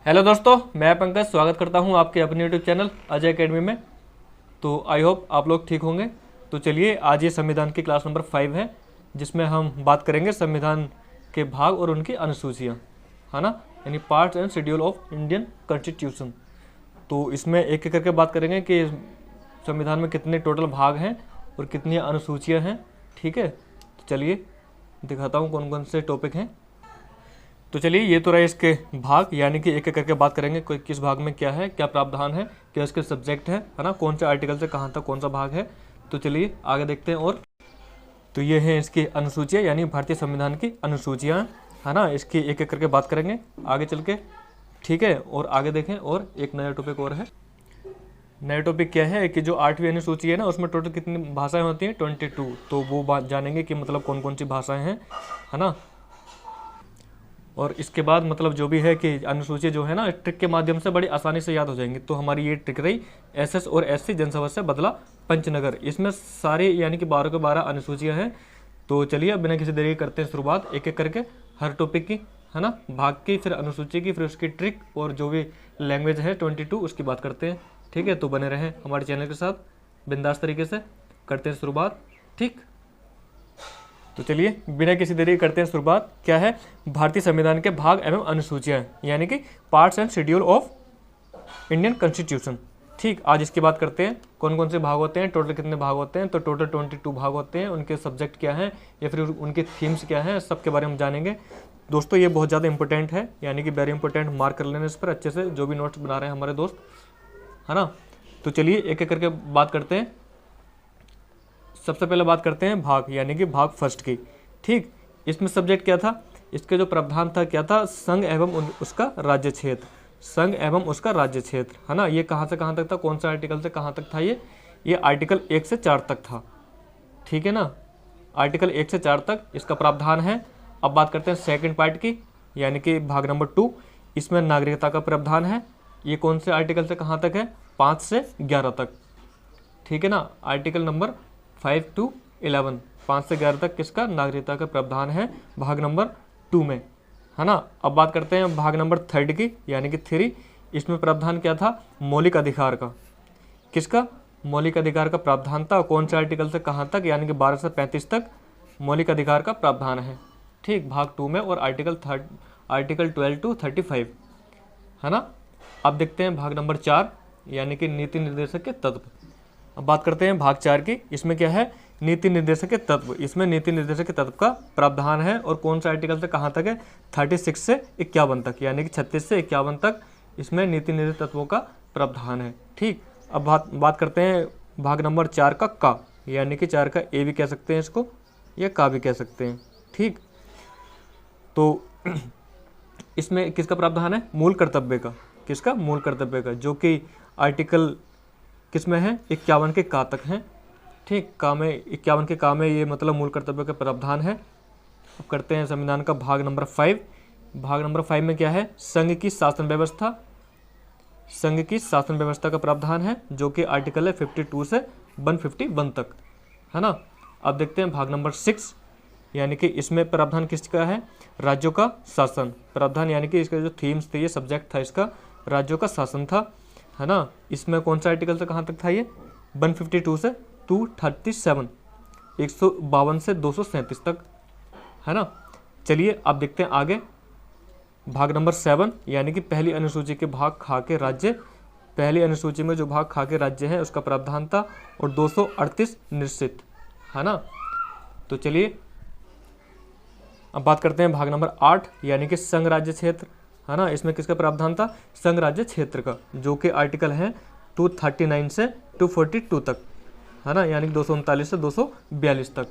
Hello दोस्तों, मैं पंकज स्वागत करता हूं आपके अपने यूट्यूब चैनल अजय एकेडमी में। तो आई होप आप लोग ठीक होंगे। तो चलिए, आज ये संविधान की क्लास नंबर 5 है, जिसमें हम बात करेंगे संविधान के भाग और उनकी अनुसूचियाँ, है ना, यानी parts and schedule of Indian constitution. तो इसमें एक एक करके बात करेंगे कि संविधान में कितने टोटल भाग हैं और कितनी अनुसूचियाँ हैं। ठीक है, तो चलिए दिखाता हूँ कौन कौन से टॉपिक हैं। तो चलिए, ये तो रहे इसके भाग, यानी कि एक एक करके बात करेंगे कोई किस भाग में क्या है, क्या प्रावधान है, क्या इसके सब्जेक्ट है ना, कौन से आर्टिकल से कहाँ तक कौन सा भाग है। तो चलिए आगे देखते हैं। और तो ये हैं इसकी अनुसूचियाँ, यानी भारतीय संविधान की अनुसूचियाँ, है ना। इसकी एक एक करके बात करेंगे आगे चल के। ठीक है, और आगे देखें। और एक नया टॉपिक और है। नया टॉपिक क्या है कि जो 8वीं अनुसूची है ना, उसमें टोटल कितनी भाषाएं होती हैं, 22। तो वो बात जानेंगे कि मतलब कौन कौन सी भाषाएं हैं, है ना। और इसके बाद मतलब जो भी है कि अनुसूची जो है ना, ट्रिक के माध्यम से बड़ी आसानी से याद हो जाएंगी। तो हमारी ये ट्रिक रही एसएस और एससी जनसभा से बदला पंचनगर। इसमें सारी यानी कि 12 के 12 अनुसूचियाँ हैं। तो चलिए अब बिना किसी देरी के करते हैं शुरुआत एक एक करके हर टॉपिक की, है ना, भाग की, फिर अनुसूची की, फिर उसकी ट्रिक और जो भी लैंग्वेज है 22 उसकी बात करते हैं। ठीक है, तो बने रहें हमारे चैनल के साथ, बिंदास तरीके से करते हैं शुरुआत। ठीक, तो चलिए बिना किसी देरी करते हैं शुरुआत। क्या है, भारतीय संविधान के भाग एवं अनुसूचियां, यानी कि parts and schedule of Indian constitution. ठीक, आज इसकी बात करते हैं कौन कौन से भाग होते हैं, टोटल कितने भाग होते हैं। तो टोटल 22 भाग होते हैं। उनके सब्जेक्ट क्या हैं या फिर उनके थीम्स क्या हैं, सबके बारे में जानेंगे। दोस्तों ये बहुत ज़्यादा इंपॉर्टेंट है, यानी कि वेरी इंपॉर्टेंट, मार्क कर लेने इस पर अच्छे से, जो भी नोट्स बना रहे हैं हमारे दोस्त, है ना। तो चलिए एक एक करके बात करते हैं। सबसे पहले बात करते हैं भाग, यानी कि भाग फर्स्ट की। ठीक, इसमें सब्जेक्ट क्या था, इसके जो प्रावधान था क्या था, संघ एवं उसका राज्य क्षेत्र, संघ एवं उसका राज्य क्षेत्र, है ना। ये कहाँ से कहाँ तक था, कौन सा आर्टिकल से कहाँ तक था, ये आर्टिकल 1 से 4 तक था। ठीक है ना, आर्टिकल 1 से 4 तक इसका प्रावधान है। अब बात करते हैं सेकेंड पार्ट की, यानी कि भाग नंबर 2। इसमें नागरिकता का प्रावधान है। ये कौन से आर्टिकल से कहाँ तक है, 5 से 11 तक। ठीक है ना, आर्टिकल नंबर 5 to 11, 5 से 11 तक किसका, नागरिकता का प्रावधान है भाग नंबर 2 में, है ना। अब बात करते हैं भाग नंबर 3 की, यानी कि 3। इसमें प्रावधान क्या था, मौलिक अधिकार का। किसका, मौलिक अधिकार का प्रावधान था। कौन से आर्टिकल से कहाँ तक, यानी कि 12 से 35 तक मौलिक अधिकार का प्रावधान है। ठीक, भाग 2 में। और आर्टिकल 12 to 35, है ना। अब देखते हैं भाग नंबर 4, यानी कि नीति निर्देशक के तत्व। अब बात करते हैं भाग 4 की। इसमें क्या है, नीति निर्देशक के तत्व। इसमें नीति निर्देशक के तत्व का प्रावधान है। और कौन सा आर्टिकल से कहाँ तक है, 36 से 51 तक, यानी कि 36 से 51 तक इसमें नीति निर्देशक तत्वों का प्रावधान है। ठीक, अब बात करते हैं भाग नंबर 4 का, यानी कि 4 का ए भी कह सकते हैं इसको, या का भी कह सकते हैं। ठीक, तो इसमें किसका प्रावधान है, मूल कर्तव्य का। किसका, मूल कर्तव्य का, जो कि आर्टिकल किसमें है, 51 के का तक है। ठीक, का में 51 के का में ये मतलब मूल कर्तव्य का प्रावधान है। अब करते हैं संविधान का भाग नंबर 5। भाग नंबर 5 में क्या है, संघ की शासन व्यवस्था। संघ की शासन व्यवस्था का प्रावधान है, जो कि आर्टिकल है 52 से 151 तक, है ना। अब देखते हैं भाग नंबर 6, यानी कि इसमें प्रावधान किसका है, राज्यों का शासन। प्रावधान यानी कि इसका जो थीम्स थे, ये सब्जेक्ट था इसका, राज्यों का शासन था, है ना। इसमें कौन सा आर्टिकल से कहाँ तक था, ये 152 से 237, 152 से 237 तक, है ना। चलिए अब देखते हैं आगे भाग नंबर 7, यानी कि पहली अनुसूची के भाग खा के राज्य। पहली अनुसूची में जो भाग खा के राज्य है उसका प्रावधान था, और 238 निश्चित, है ना। तो चलिए अब बात करते हैं भाग नंबर 8, यानी कि संघ राज्य क्षेत्र, है ना। इसमें किसका प्रावधान था, संघ राज्य क्षेत्र का, जो कि आर्टिकल है 239 से 242 तक, है ना, यानी कि 239 से 242 तक।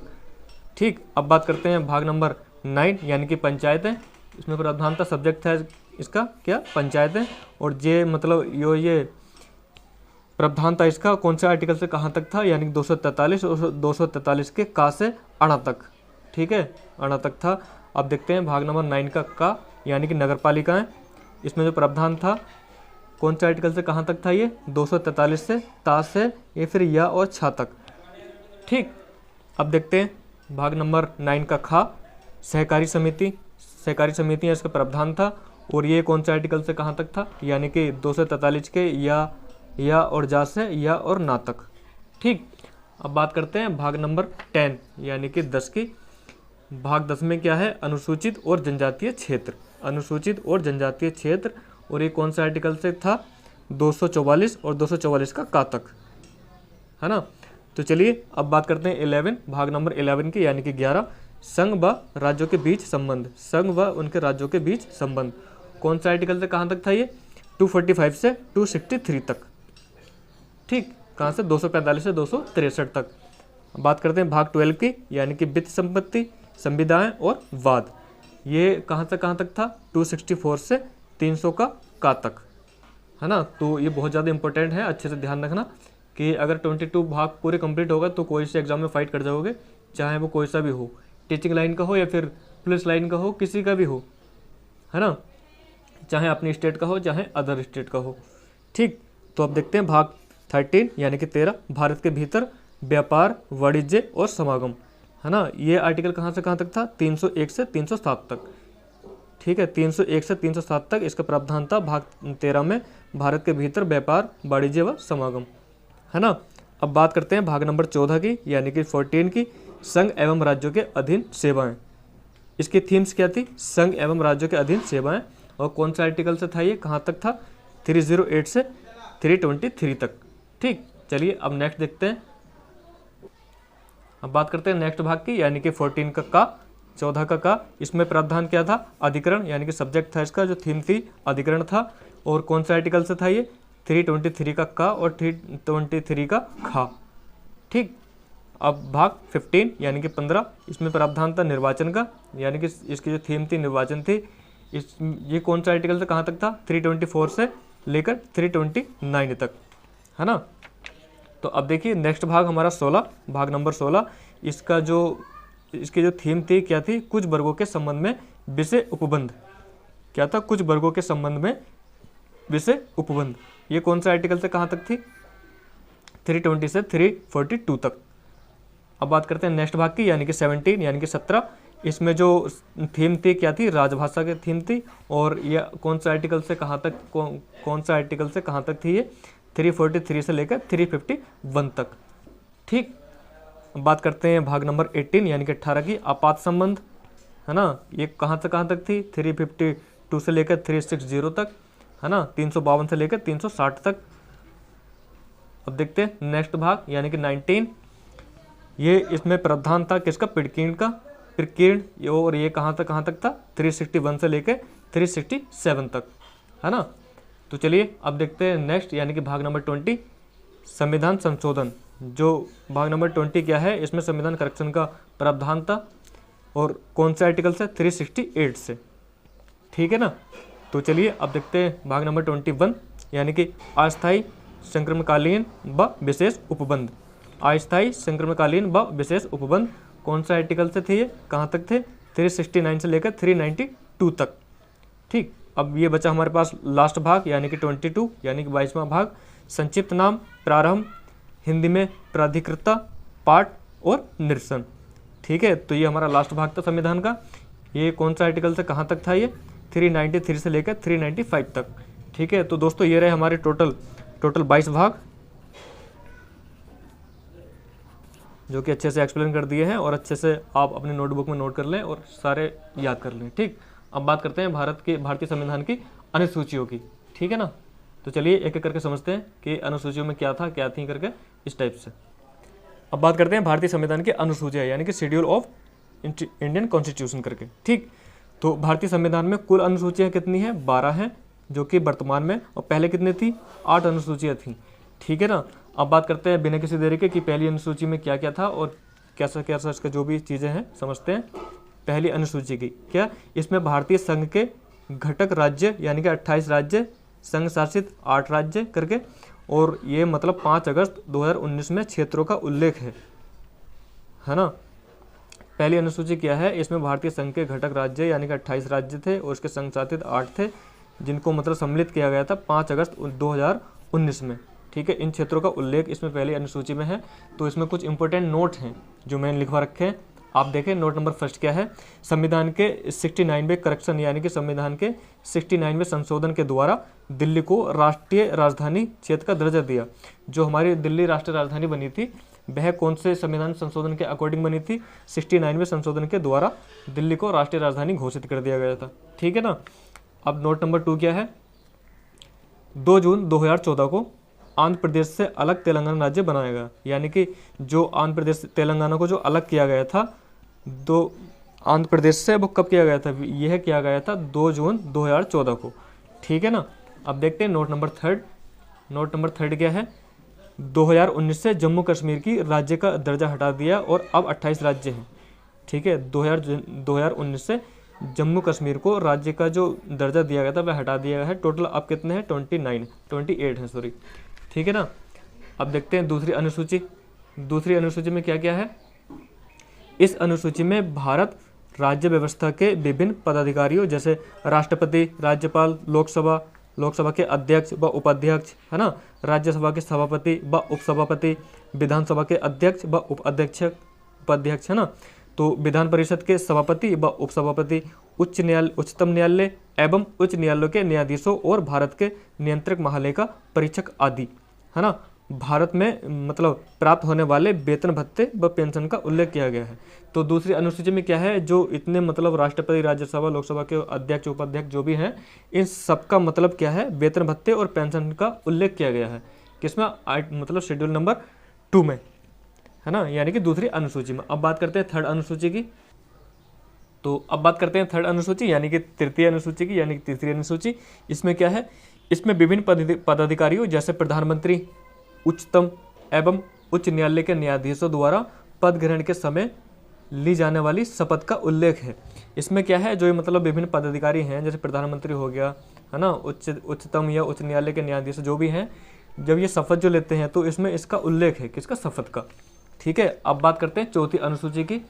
ठीक, अब बात करते हैं भाग नंबर 9, यानी कि पंचायतें। इसमें प्रावधान था, सब्जेक्ट है इसका क्या, पंचायतें। और ये मतलब ये प्रावधान था इसका, कौन से आर्टिकल से कहाँ तक था, यानी कि 243 और 243 के का से अणा तक। ठीक है, अणा तक था। अब देखते हैं भाग नंबर 9 का, यानी कि नगर पालिकाएं। इसमें जो प्रावधान था, कौन से आर्टिकल से कहाँ तक था, ये 243 से ता से ये फिर या और छा तक। ठीक, अब देखते हैं भाग नंबर 9 का खा, सहकारी समिति। सहकारी समितियाँ इसका प्रावधान था, और ये कौन से आर्टिकल से कहाँ तक था, यानी कि 243 के या और जा से या और ना तक। ठीक, अब बात करते हैं भाग नंबर 10 यानी कि 10 की। भाग 10 में क्या है, अनुसूचित और जनजातीय क्षेत्र। अनुसूचित और जनजातीय क्षेत्र, और ये कौन सा आर्टिकल से था, 244 और 244 का का तक, है ना। तो चलिए अब बात करते हैं 11, भाग नंबर 11 की, यानी कि 11, संघ व राज्यों के बीच संबंध। संघ व उनके राज्यों के बीच संबंध कौन सा आर्टिकल से कहाँ तक था ये, 245 से 263 तक। ठीक, कहाँ से, 245 से 263 तक। बात करते हैं भाग 12 की, यानी कि वित्त संपत्ति, संविदाएं और वाद। ये कहाँ से कहाँ तक था, 264 से 300 का तक, है ना। तो ये बहुत ज़्यादा इंपॉर्टेंट है, अच्छे से ध्यान रखना कि अगर 22 भाग पूरे कंप्लीट होगा तो कोई से एग्जाम में फाइट कर जाओगे, चाहे वो कोई सा भी हो, टीचिंग लाइन का हो या फिर पुलिस लाइन का हो, किसी का भी हो, है ना, चाहे अपनी स्टेट का हो चाहे अदर स्टेट का हो। ठीक, तो अब देखते हैं भाग 13 यानी कि 13, भारत के भीतर व्यापार, वाणिज्य और समागम, है ना। ये आर्टिकल कहाँ से कहाँ तक था, 301 से 307 तक। ठीक है, 301 से 307 तक इसका प्रावधान था भाग 13 में, भारत के भीतर व्यापार, वाणिज्य व समागम, है ना। अब बात करते हैं भाग नंबर 14 की, यानी कि 14 की, संघ एवं राज्यों के अधीन सेवाएं। इसकी थीम्स क्या थी, संघ एवं राज्यों के अधीन सेवाएं, और कौन सा आर्टिकल से था ये, कहाँ तक था, 308 से 323 तक। ठीक, चलिए अब नेक्स्ट देखते हैं। अब बात करते हैं नेक्स्ट भाग की, यानी कि 14 का 14 का इसमें प्रावधान क्या था, अधिकरण, यानी कि सब्जेक्ट था इसका, जो थीम थी अधिकरण था। और कौन सा आर्टिकल से था ये, 323 का और 323 का खा। ठीक, अब भाग 15 यानी कि 15, इसमें प्रावधान था निर्वाचन का, यानी कि इसकी जो थीम थी निर्वाचन थी। ये कौन सा आर्टिकल से कहाँ तक था, 324 से लेकर 329 तक, है ना। तो अब देखिए नेक्स्ट भाग हमारा 16, भाग नंबर 16, इसकी जो थीम थी क्या थी, कुछ वर्गों के संबंध में विषय उपबंध। क्या था, कुछ वर्गों के संबंध में विषय उपबंध। ये कौन सा आर्टिकल से कहाँ तक थी, 320 से 342 तक। अब बात करते हैं नेक्स्ट भाग की, यानी कि 17 यानी कि 17, इसमें जो थीम थी क्या थी, राजभाषा की थीम थी। और यह कौन सा आर्टिकल से कहाँ तक, कौन सा आर्टिकल से कहाँ तक थी ये, 343 से लेकर 351 तक। ठीक, बात करते हैं भाग नंबर 18 यानी कि 18 की, आपात संबंध, है ना। ये कहाँ से कहाँ तक थी, 352 से लेकर 360 तक, है ना, 352 से लेकर 360 तक। अब देखते हैं नेक्स्ट भाग यानी कि 19, ये इसमें प्रावधान था किसका, प्रकीर्ण, और ये कहाँ तक था, 361 से लेकर 367 तक, है ना। तो चलिए अब देखते हैं नेक्स्ट यानी कि भाग नंबर 20, संविधान संशोधन। जो भाग नंबर 20 क्या है, इसमें संविधान करेक्शन का प्रावधान था, और कौन से आर्टिकल से, 368 से। ठीक है ना। तो चलिए अब देखते हैं भाग नंबर 21 यानी कि अस्थायी, संक्रमणकालीन व विशेष उपबंध। अस्थायी, संक्रमणकालीन व विशेष उपबंध कौन सा आर्टिकल से थे, ये कहाँ तक थे, 369 से लेकर 392 तक। ठीक, अब ये बचा हमारे पास लास्ट भाग यानी कि 22 यानी कि 22वां भाग, संक्षिप्त नाम, प्रारंभ, हिंदी में प्राधिकृता, पाठ और निरसन। ठीक है, तो ये हमारा लास्ट भाग था संविधान का। ये कौन सा आर्टिकल से कहाँ तक था, ये 393 से लेकर 395 तक। ठीक है, तो दोस्तों ये रहे हमारे टोटल 22 भाग, जो कि अच्छे से एक्सप्लेन कर दिए हैं, और अच्छे से आप अपने नोटबुक में नोट कर लें और सारे याद कर लें। ठीक, अब बात करते हैं भारतीय संविधान की अनुसूचियों की। ठीक है ना। तो चलिए एक एक करके समझते हैं कि अनुसूचियों में क्या था, क्या थी करके, इस टाइप से। अब बात करते हैं भारतीय संविधान की अनुसूचियाँ यानी कि शेड्यूल ऑफ इंडियन कॉन्स्टिट्यूशन करके। ठीक, तो भारतीय संविधान में कुल अनुसूचियाँ कितनी हैं, 12 हैं, जो कि वर्तमान में, और पहले कितनी थी, 8 अनुसूचियाँ थी। ठीक है ना। अब बात करते हैं बिना किसी देरी के कि पहली अनुसूची में क्या क्या था और कैसा कैसा इसका जो भी चीज़ें हैं समझते हैं। पहली अनुसूची की क्या, इसमें भारतीय संघ के घटक राज्य यानी कि 28 राज्य, संघ शासित 8 राज्य करके, और ये मतलब 5 अगस्त 2019 में क्षेत्रों का उल्लेख है ना। पहली अनुसूची क्या है, इसमें भारतीय संघ के घटक राज्य यानी कि 28 राज्य थे और उसके संघ शासित 8 थे, जिनको मतलब सम्मिलित किया गया था 5 अगस्त 2019 में। ठीक है, इन क्षेत्रों का उल्लेख इसमें पहली अनुसूची में है। तो इसमें कुछ इंपॉर्टेंट नोट हैं जो मैंने लिखवा रखे हैं, आप देखें नोट नंबर फर्स्ट क्या है, संविधान के 69वें करेक्शन यानी कि संविधान के 69वें संशोधन के द्वारा दिल्ली को राष्ट्रीय राजधानी क्षेत्र का दर्जा दिया। जो हमारी दिल्ली राष्ट्रीय राजधानी बनी थी वह कौन से संविधान संशोधन के अकॉर्डिंग बनी थी, 69वें संशोधन के द्वारा दिल्ली को राष्ट्रीय राजधानी घोषित कर दिया गया था। ठीक है ना। अब नोट नंबर 2 क्या है, 2 जून 2014 को आंध्र प्रदेश से अलग तेलंगाना राज्य बनाया गया। यानी कि जो आंध्र प्रदेश तेलंगाना को जो अलग किया गया था आंध्र प्रदेश से, वो कब किया गया था, यह किया गया था 2 जून 2014 को। ठीक है ना। अब देखते हैं नोट नंबर 3। नोट नंबर 3 क्या है, 2019 से जम्मू कश्मीर की राज्य का दर्जा हटा दिया और अब 28 राज्य हैं। ठीक है, 2019 से जम्मू कश्मीर को राज्य का जो दर्जा दिया गया था वह हटा दिया गया है। टोटल अब कितने हैं, 28 हैं सॉरी। ठीक है ना। अब देखते हैं दूसरी अनुसूची। दूसरी अनुसूची में क्या क्या है, इस अनुसूची में भारत राज्य व्यवस्था के विभिन्न पदाधिकारियों जैसे राष्ट्रपति, राज्यपाल, लोकसभा के अध्यक्ष व उपाध्यक्ष, है ना, राज्यसभा के सभापति व उपसभापति, विधानसभा के अध्यक्ष व उपाध्यक्ष, है ना, तो विधान परिषद के सभापति व उपसभापति, उच्चतम न्यायालय एवं उच्च न्यायालयों के न्यायाधीशों और भारत के नियंत्रक महालेखा परीक्षक आदि, है ना, भारत में मतलब प्राप्त होने वाले वेतन भत्ते व पेंशन का उल्लेख किया गया है। तो दूसरी अनुसूची में क्या है, जो इतने मतलब राष्ट्रपति, राज्यसभा, लोकसभा के अध्यक्ष, उपाध्यक्ष जो भी हैं, इन सबका मतलब क्या है, वेतन भत्ते और पेंशन का उल्लेख किया गया है। किसमें, मतलब शेड्यूल नंबर 2 में, है ना, यानी कि दूसरी अनुसूची में। अब बात करते हैं थर्ड अनुसूची की। तो अब बात करते हैं थर्ड अनुसूची यानी कि तृतीय अनुसूची की, यानी कि तीसरी अनुसूची। इसमें क्या है, इसमें विभिन्न पदाधिकारियों जैसे प्रधानमंत्री, उच्चतम एवं उच्च न्यायालय के न्यायाधीशों द्वारा पद ग्रहण के समय ली जाने वाली शपथ का उल्लेख है। इसमें क्या है, जो मतलब विभिन्न पदाधिकारी हैं जैसे प्रधानमंत्री हो गया, है ना, उच्चतम या उच्च न्यायालय के न्यायाधीश जो भी हैं, जब ये शपथ जो लेते हैं तो इसमें इसका उल्लेख है, किसका, शपथ का। ठीक है। अब बात करते हैं चौथी अनुसूची की।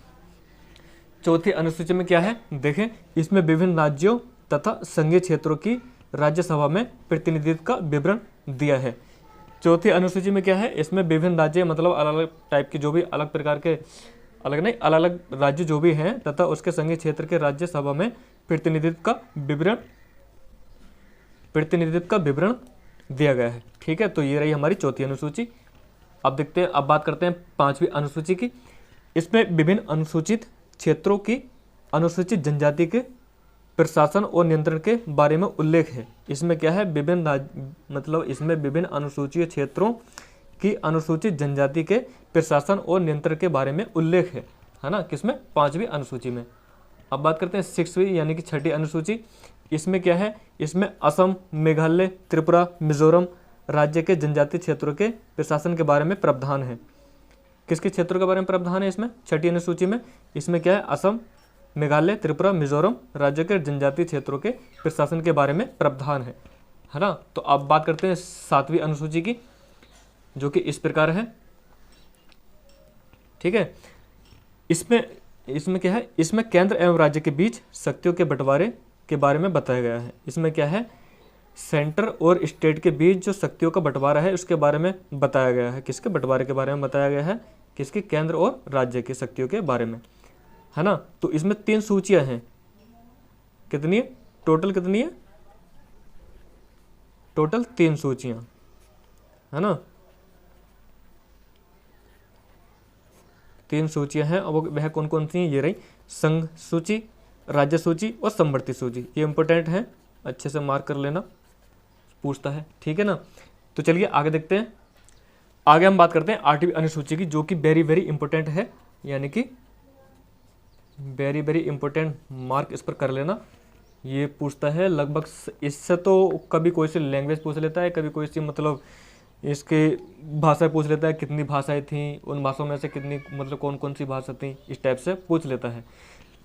चौथी अनुसूची में क्या है, देखें, इसमें विभिन्न राज्यों तथा संघीय क्षेत्रों की राज्यसभा में प्रतिनिधित्व का विवरण दिया है। चौथी अनुसूची में क्या है, इसमें विभिन्न राज्य मतलब अलग अलग टाइप के जो भी अलग प्रकार के अलग अलग राज्य जो भी हैं तथा उसके संघीय क्षेत्र के राज्यसभा में प्रतिनिधित्व का विवरण दिया गया है। ठीक है। तो ये रही हमारी चौथी अनुसूची। अब देखते हैं, अब बात करते हैं पांचवी अनुसूची की। इसमें विभिन्न अनुसूचित क्षेत्रों की अनुसूचित जनजाति के प्रशासन और नियंत्रण के बारे में उल्लेख है। इसमें क्या है, इसमें विभिन्न अनुसूचित क्षेत्रों की अनुसूचित जनजाति के प्रशासन और नियंत्रण के बारे में उल्लेख है ना, किसमें, पांचवी अनुसूची में। अब बात करते हैं सिक्सवीं यानी कि छठी अनुसूची। इसमें क्या है, इसमें असम, मेघालय, त्रिपुरा, मिजोरम राज्य के जनजातीय क्षेत्रों के प्रशासन के बारे में प्रावधान है। किसके क्षेत्रों के बारे में प्रावधान है इसमें, छठी अनुसूची में। इसमें क्या है, असम, मेघालय, त्रिपुरा, मिजोरम राज्य के जनजातीय क्षेत्रों के प्रशासन के बारे में प्रावधान है ना। तो अब बात करते हैं सातवीं अनुसूची की, जो कि इस प्रकार है। ठीक है। इसमें क्या है, इसमें केंद्र एवं राज्य के बीच शक्तियों के बंटवारे के बारे में बताया गया है। इसमें क्या है, सेंटर और स्टेट के बीच जो शक्तियों का बंटवारा है उसके बारे में बताया गया है। किसके बंटवारे के बारे में बताया गया है, किसके, केंद्र और राज्य की शक्तियों के बारे में, है ना। तो इसमें 3 सूचियां हैं। कितनी है, टोटल कितनी है, टोटल 3 सूचियां, है ना, 3 सूचियां हैं। अब वह कौन कौन सी हैं, ये रही, संघ सूची, राज्य सूची और समवर्ती सूची। ये इंपॉर्टेंट है, अच्छे से मार्क कर लेना, पूछता है। ठीक है ना। तो चलिए आगे देखते हैं। आगे हम बात करते हैं 8वीं अनुसूची की, जो कि वेरी वेरी इंपॉर्टेंट है, यानी कि वेरी वेरी इंपॉर्टेंट, मार्क इस पर कर लेना। ये पूछता है लगभग, इससे तो कभी कोई सी लैंग्वेज पूछ लेता है, कभी कोई सी मतलब इसके भाषा पूछ लेता है, कितनी भाषाएं थीं, उन भाषाओं में से कितनी मतलब कौन कौन सी भाषा थी, इस टाइप से पूछ लेता है।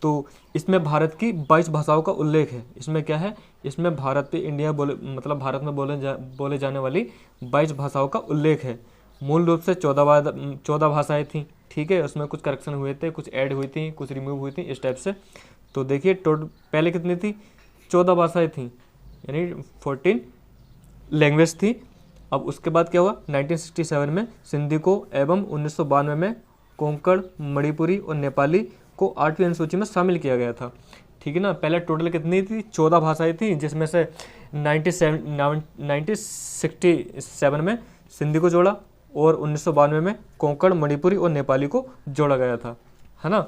तो इसमें भारत की 22 भाषाओं का उल्लेख है। इसमें क्या है, इसमें भारत मतलब भारत में बोले जाने वाली 22 भाषाओं का उल्लेख है। मूल रूप से 14 भाषाएं थीं। ठीक है। उसमें कुछ करेक्शन हुए थे, कुछ ऐड हुई थी, कुछ रिमूव हुई थी, इस टाइप से। तो देखिए पहले कितनी थी, 14 भाषाएं थीं, यानी 14 लैंग्वेज थी। अब उसके बाद क्या हुआ, 1967 में सिंधी को एवं 1992 में कोंकण, मणिपुरी और नेपाली को 8वीं अनुसूची में शामिल किया गया था। ठीक है ना। पहले टोटल कितनी थी, 14 भाषाएं थी, जिसमें से 1967 में सिंधी को जोड़ा और 1992 में कोंकण, मणिपुरी और नेपाली को जोड़ा गया था, है ना।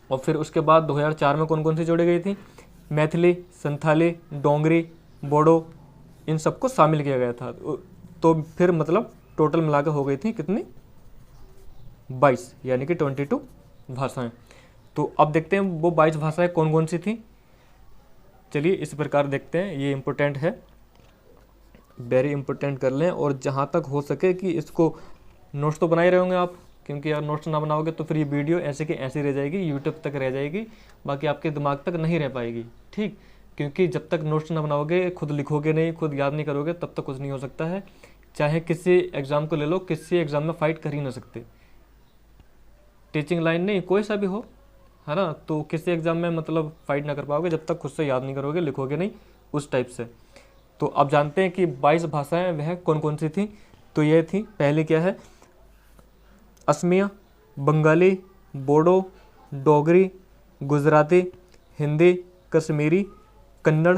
और फिर उसके बाद 2004 में कौन कौन सी जोड़ी गई थी, मैथिली, संथाली, डोंगरी, बोडो, इन सबको शामिल किया गया था। तो फिर मतलब टोटल मिलाकर हो गई थी कितनी, 22, यानी कि 22 भाषाएं। तो अब देखते हैं वो 22 भाषाएं कौन कौन सी थी। चलिए इस प्रकार देखते हैं, ये इम्पोर्टेंट है, वेरी इंपॉर्टेंट कर लें। और जहाँ तक हो सके कि इसको नोट्स तो बनाए रहे होंगे आप, क्योंकि अगर नोट्स ना बनाओगे तो फिर ये वीडियो ऐसे की ऐसी रह जाएगी, यूट्यूब तक रह जाएगी, बाकी आपके दिमाग तक नहीं रह पाएगी। ठीक, क्योंकि जब तक नोट्स ना बनाओगे, खुद लिखोगे नहीं, खुद याद नहीं करोगे, तब तक कुछ नहीं हो सकता है। चाहे किसी एग्ज़ाम को ले लो, किसी एग्ज़ाम में फ़ाइट कर ही ना सकते, टीचिंग लाइन नहीं, कोई सा भी हो, है ना। तो किसी एग्ज़ाम में मतलब फ़ाइट ना कर पाओगे जब तक खुद से याद नहीं करोगे, लिखोगे नहीं, उस टाइप से। तो अब जानते हैं कि 22 भाषाएं वह कौन कौन सी थी। तो ये थी, पहली क्या है, असमिया, बंगाली, बोडो, डोगरी, गुजराती, हिंदी, कश्मीरी, कन्नड़,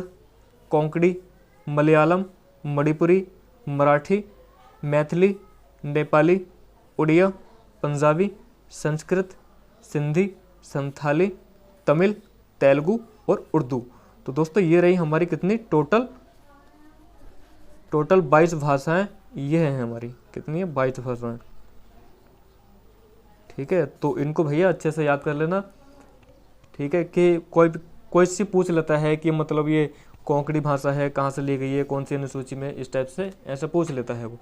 कोंकणी, मलयालम, मणिपुरी, मराठी, मैथिली, नेपाली, उड़िया, पंजाबी, संस्कृत, सिंधी, संथाली, तमिल, तेलुगु और उर्दू। तो दोस्तों ये रही हमारी कितनी, टोटल 22 भाषाएं ये हैं हमारी, कितनी है, 22 भाषाएं। ठीक है, तो इनको भैया अच्छे से याद कर लेना। ठीक है, कि कोई सी पूछ लेता है कि मतलब ये कोंकणी भाषा है, कहाँ से ली गई है, कौन सी अनुसूची में, इस टाइप से ऐसा पूछ लेता है वो।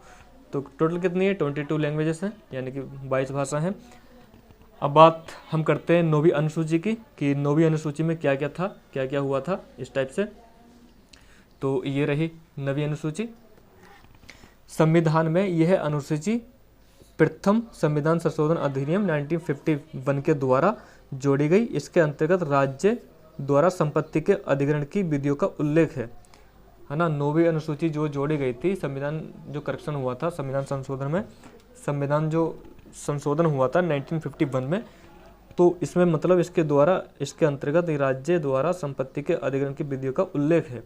तो टोटल कितनी है, 22 लैंग्वेजेस हैं, यानी कि 22 भाषा हैं। अब बात हम करते हैं 9वीं अनुसूची की, कि 9वीं अनुसूची में क्या क्या था, क्या क्या हुआ था, इस टाइप से। तो ये रही 9वीं अनुसूची। संविधान में यह अनुसूची प्रथम संविधान संशोधन अधिनियम 1951 के द्वारा जोड़ी गई। इसके अंतर्गत राज्य द्वारा संपत्ति के अधिग्रहण की विधियों का उल्लेख है ना। 9वीं अनुसूची जो जोड़ी गई थी, संविधान जो करेक्शन हुआ था संविधान संशोधन में, संविधान जो संशोधन हुआ था 1951 में, तो इसमें मतलब इसके द्वारा, इसके अंतर्गत राज्य द्वारा संपत्ति के अधिग्रहण की विधियों का उल्लेख है।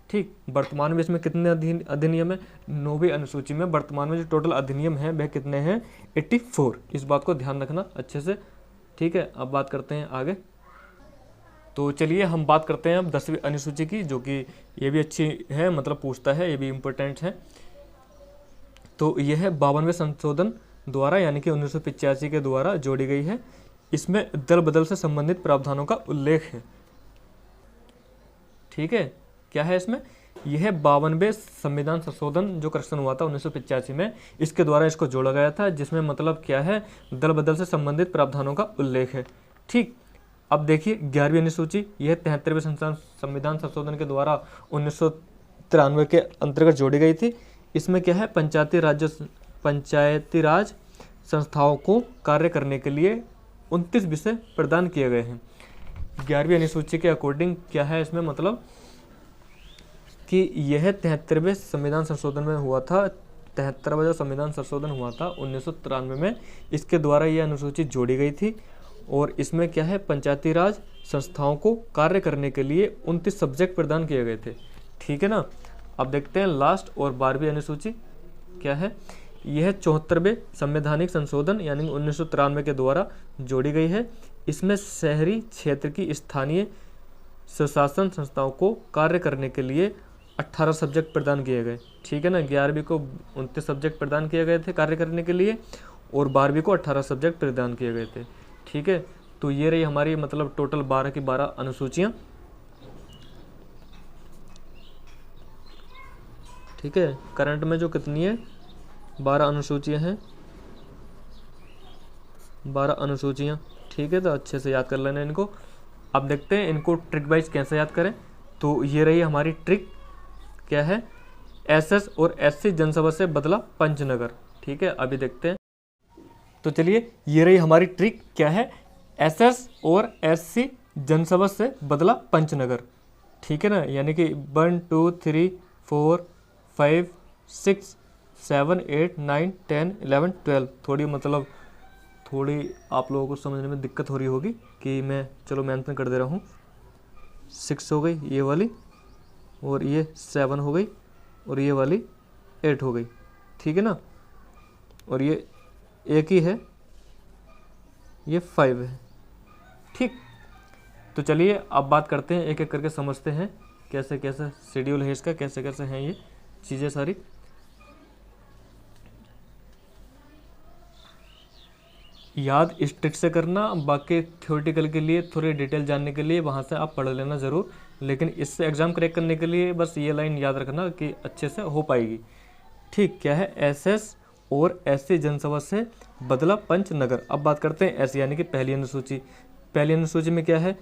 ठीक, वर्तमान में इसमें कितने अधिनियम है, 9वीं अनुसूची में वर्तमान में जो टोटल अधिनियम है वह कितने हैं, 84। इस बात को ध्यान रखना अच्छे से। ठीक है, अब बात करते हैं आगे। तो चलिए हम बात करते हैं अब 10वीं अनुसूची की, जो कि ये भी अच्छी है, मतलब पूछता है, ये भी इम्पोर्टेंट है। तो यह है 52वें संशोधन द्वारा, यानी कि 1985 के द्वारा जोड़ी गई है। इसमें दल बदल से संबंधित प्रावधानों का उल्लेख है। ठीक है, क्या है इसमें, यह 52वें संविधान संशोधन जो करेक्शन हुआ था 1985 में, इसके द्वारा इसको जोड़ा गया था, जिसमें मतलब क्या है, दल बदल से संबंधित प्रावधानों का उल्लेख है। ठीक, अब देखिए 11वीं अनुसूची, यह 73वें संविधान संशोधन के द्वारा 1993 के अंतर्गत जोड़ी गई थी। इसमें क्या है, पंचायती राज संस्थाओं को कार्य करने के लिए 29 विषय प्रदान किए गए हैं। 11वीं अनुसूची के अकॉर्डिंग क्या है इसमें, मतलब कि यह 73वें संविधान संशोधन में हुआ था, 73वां जो संविधान संशोधन हुआ था 1993 में, इसके द्वारा यह अनुसूची जोड़ी गई थी। और इसमें क्या है, पंचायती राज संस्थाओं को कार्य करने के लिए 29 सब्जेक्ट प्रदान किए गए थे। ठीक है ना। अब देखते हैं लास्ट और 12वीं अनुसूची क्या है, यह 74वें संवैधानिक संशोधन यानी 1993 के द्वारा जोड़ी गई है। इसमें शहरी क्षेत्र की स्थानीय स्वशासन संस्थाओं को कार्य करने के लिए 18 सब्जेक्ट प्रदान किए गए। ठीक है ना, 11वीं को 29 सब्जेक्ट प्रदान किए गए थे कार्य करने के लिए, और 12वीं को 18 सब्जेक्ट प्रदान किए गए थे। ठीक है, तो ये रही हमारी मतलब टोटल 12 की 12 अनुसूचियाँ। ठीक है, करंट में जो कितनी है, 12 अनुसूचियाँ हैं, 12 अनुसूचियाँ। ठीक है, तो अच्छे से याद कर लेना इनको। अब देखते हैं इनको ट्रिक वाइज कैसे याद करें। तो ये रही हमारी ट्रिक, क्या है, एसएस और एससी जनसभा से बदला पंचनगर। ठीक है, अभी देखते हैं। तो चलिए ये रही हमारी ट्रिक, क्या है, एसएस और एससी जनसभा से बदला पंचनगर। ठीक है ना, यानी कि 1 2 3 4 5 6 7 8 9 10 11 12, थोड़ी मतलब थोड़ी आप लोगों को समझने में दिक्कत हो रही होगी कि मैं चलो मेंशन कर दे रहा हूँ। 6 हो गई ये वाली, और ये 7 हो गई, और ये वाली 8 हो गई, ठीक है ना। और ये एक ही है, ये 5 है, ठीक। तो चलिए अब बात करते हैं, एक एक करके समझते हैं कैसे कैसे शेड्यूल है इसका, कैसे कैसे हैं ये चीज़ें सारी। याद इस ट्रिक से करना, बाकी थ्योरेटिकल के लिए थोड़ी डिटेल जानने के लिए वहाँ से आप पढ़ लेना ज़रूर, लेकिन इससे एग्ज़ाम क्रैक करने के लिए बस ये लाइन याद रखना कि अच्छे से हो पाएगी, ठीक। क्या है, एसएस और एससी जनसभा से बदला पंचनगर। अब बात करते हैं एस यानी कि पहली अनुसूची। पहली अनुसूची में क्या है,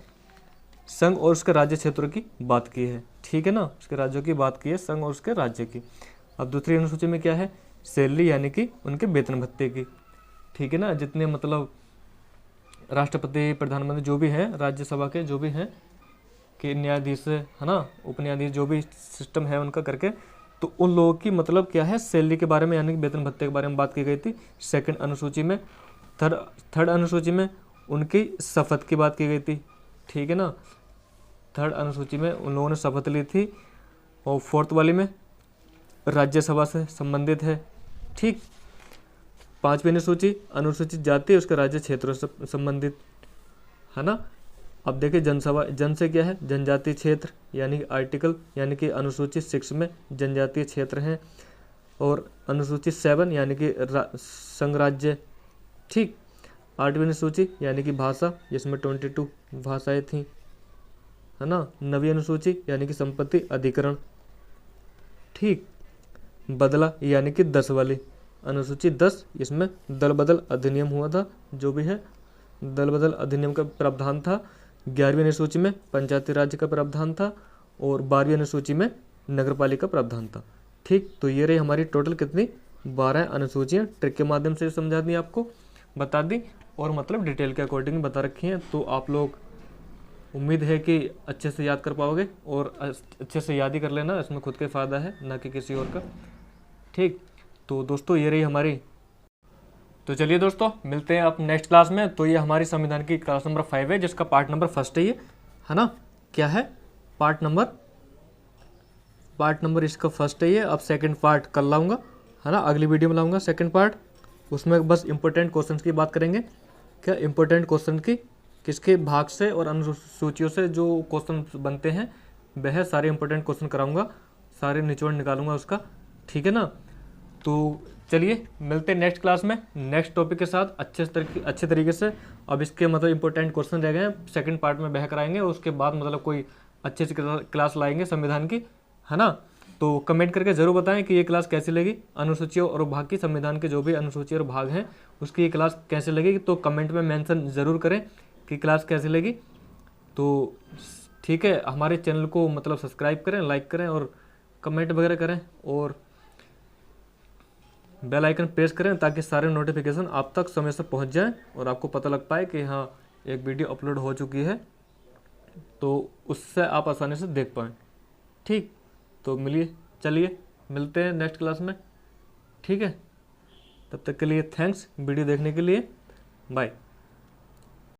संघ और उसके राज्य क्षेत्रों की बात की है, ठीक है ना, उसके राज्यों की बात की है, संघ और उसके राज्य की। अब दूसरी अनुसूची में क्या है, सैलरी यानी कि उनके वेतन भत्ते की, ठीक है ना, जितने मतलब राष्ट्रपति, प्रधानमंत्री जो भी हैं, राज्यसभा के जो भी हैं, कि न्यायाधीश है ना, उप न्यायाधीश, जो भी सिस्टम है उनका करके, तो उन लोगों की मतलब क्या है, सैलरी के बारे में यानी कि वेतन भत्ते के बारे में बात की गई थी सेकंड अनुसूची में। थर्ड अनुसूची में उनकी शपथ की बात की गई थी, ठीक है ना, थर्ड अनुसूची में उन लोगों ने शपथ ली थी। और फोर्थ वाली में राज्यसभा से संबंधित है, ठीक। पांचवी अनुसूची अनुसूचित जाति उसके राज्य क्षेत्रों से संबंधित है ना। अब देखिए जनसभा, जन से क्या है, जनजातीय क्षेत्र यानी कि आर्टिकल यानी कि अनुसूचित 6 में जनजातीय क्षेत्र हैं, और अनुसूचित 7 यानी कि संघ राज्य, ठीक। 8वीं अनुसूची यानी कि भाषा, जिसमें 22 भाषाएं थीं, है ना। 9वीं अनुसूची यानी कि संपत्ति अधिकरण, ठीक। बदला यानी कि 10 वाली अनुसूची 10, इसमें दल बदल अधिनियम हुआ था, जो भी है दल बदल अधिनियम का प्रावधान था। 11वीं अनुसूची में पंचायती राज का प्रावधान था, और 12वीं अनुसूची में नगरपालिका प्रावधान था, ठीक। तो ये रही हमारी टोटल कितनी, 12 अनुसूचियाँ ट्रिक के माध्यम से समझा दी, आपको बता दी, और मतलब डिटेल के अकॉर्डिंग बता रखी हैं। तो आप लोग, उम्मीद है कि अच्छे से याद कर पाओगे, और अच्छे से याद ही कर लेना, इसमें खुद का फ़ायदा है ना कि किसी और का, ठीक। तो दोस्तों ये रही हमारी, तो चलिए दोस्तों मिलते हैं आप नेक्स्ट क्लास में। तो ये हमारी संविधान की क्लास नंबर 5 है, जिसका पार्ट नंबर 1 है ये, है ना। क्या है, पार्ट नंबर इसका 1 है ये। अब सेकंड पार्ट कल लाऊंगा, है ना, अगली वीडियो में लाऊंगा सेकंड पार्ट। उसमें बस इंपॉर्टेंट क्वेश्चंस की बात करेंगे। क्या इंपॉर्टेंट क्वेश्चन की, किसके भाग से और अनुसूचियों से जो क्वेश्चन बनते हैं, वह सारे इंपॉर्टेंट क्वेश्चन कराऊंगा, सारे निचोड़ निकालूंगा उसका, ठीक है ना। तो चलिए मिलते हैं नेक्स्ट क्लास में नेक्स्ट टॉपिक के साथ अच्छे तरीके से। अब इसके मतलब इंपॉर्टेंट क्वेश्चन रह गए हैं, सेकंड पार्ट में बह कराएंगे, उसके बाद मतलब कोई अच्छे से क्लास लाएंगे संविधान की, है ना। तो कमेंट करके ज़रूर बताएं कि ये क्लास कैसी लगी, अनुसूचियों और भाग की, संविधान के जो भी अनुसूची और भाग हैं उसकी ये क्लास कैसे लगेगी। तो कमेंट में मेंशन ज़रूर करें कि क्लास कैसी लगी। तो ठीक है, हमारे चैनल को मतलब सब्सक्राइब करें, लाइक करें, और कमेंट वगैरह करें, और बेल आइकन प्रेस करें, ताकि सारे नोटिफिकेशन आप तक समय से पहुंच जाएं, और आपको पता लग पाए कि हाँ एक वीडियो अपलोड हो चुकी है, तो उससे आप आसानी से देख पाएँ, ठीक। तो चलिए मिलते हैं नेक्स्ट क्लास में, ठीक है। तब तक के लिए थैंक्स वीडियो देखने के लिए, बाय।